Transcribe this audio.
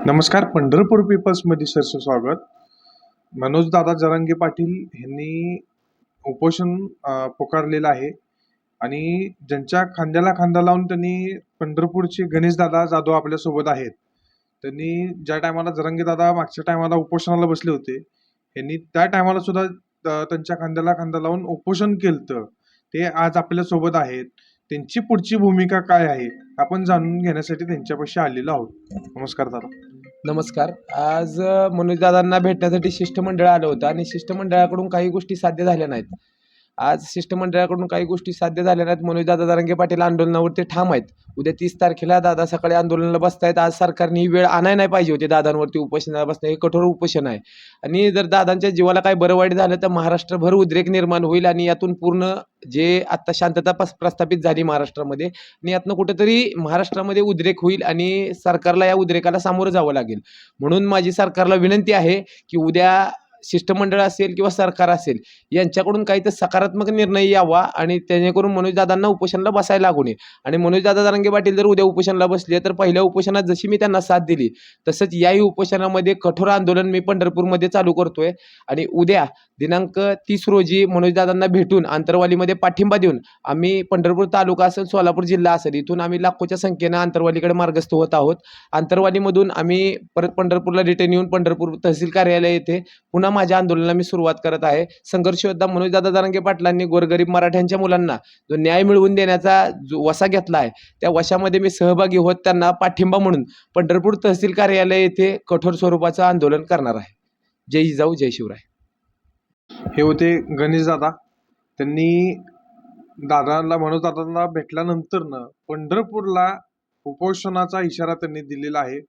नमस्कार. पंढरपूर पेपर्समध्ये सरचं स्वागत. मनोजदादा जरांगे पाटील यांनी उपोषण पुकारलेलं आहे आणि ज्यांच्या खांद्याला खांदा लावून त्यांनी पंढरपूरचे गणेशदादा जाधव आपल्यासोबत आहेत. त्यांनी ज्या टायमाला जरांगेदादा मागच्या टायमाला उपोषणाला बसले होते, यांनी त्या टायमाला सुद्धा त्यांच्या खांद्याला खांदा लावून उपोषण केलं. ते आज आपल्यासोबत आहेत. त्यांची पुढची भूमिका काय आहे आपण जाणून घेण्यासाठी त्यांच्यापाशी आलेलो आहोत. नमस्कार दादा. नमस्कार. आज मनोजदादांना भेटण्यासाठी शिष्टमंडळ आलं होतं आणि शिष्टमंडळाकडून काही गोष्टी साध्य झाल्या नाहीत. आज शिष्टमंडळाकडून काही गोष्टी साध्य झाल्या नाहीत. मनोजदादा जरांगे पाटील आंदोलनावरती ठाम आहेत. उद्या 30 तारखेला दादा सकाळी आंदोलनाला बसतायत. आज सरकारने ही वेळ आणायला नाही पाहिजे होती दादांवरती उपोषणाला बसणं. हे कठोर उपोषण आहे आणि जर दादांच्या जीवाला काही बरं वाईट झालं तर महाराष्ट्रभर उद्रेक निर्माण होईल आणि यातून पूर्ण जे आत्ता शांतता प्रस्थापित झाली महाराष्ट्रामध्ये आणि यातनं कुठेतरी महाराष्ट्रामध्ये उद्रेक होईल आणि सरकारला या उद्रेकाला सामोरं जावं लागेल. म्हणून माझी सरकारला विनंती आहे की उद्या शिष्टमंडळ असेल किंवा सरकार असेल यांच्याकडून काही तर सकारात्मक निर्णय यावा आणि जेणेकरून मनोजदादांना उपोषणाला बसायला लागू नये. आणि मनोजदादा जरांगे पाटील जर उद्या उपोषणाला बसले तर पहिल्या उपोषणात जशी मी त्यांना साथ दिली तसंच याही उपोषणामध्ये कठोर आंदोलन मी पंढरपूरमध्ये चालू करतोय आणि उद्या दिनांक 30 रोजी मनोजदादांना भेटून आंतरवालीमध्ये पाठिंबा देऊन आम्ही पंढरपूर तालुका असेल, सोलापूर जिल्हा असेल, इथून आम्ही लाखोच्या संख्येनं आंतरवालीकडे मार्गस्थ होत आहोत. आंतरवालीमधून आम्ही परत पंढरपूरला रिटर्न येऊन पंढरपूर तहसील कार्यालय येथे पुन्हा माझ्या आंदोलनाला मी सुरुवात करत आहे. संघर्ष योद्धा मनोजदादा जरांगे पाटलांनी गोरगरीब मराठ्यांच्या मुलांना जो न्याय मिळवून देण्याचा जो वसा घेतला आहे त्या वशामध्ये मी सहभागी होत त्यांना पाठिंबा म्हणून पंढरपूर तहसील कार्यालय येथे कठोर स्वरूपाचं आंदोलन करणार आहे. जय जिजाऊ, जय शिवराय. हे होते गणेशदादा. त्यांनी मनोजदादांना भेटल्यानंतर पंढरपूरला उपोषणाचा इशारा त्यांनी दिलेला आहे.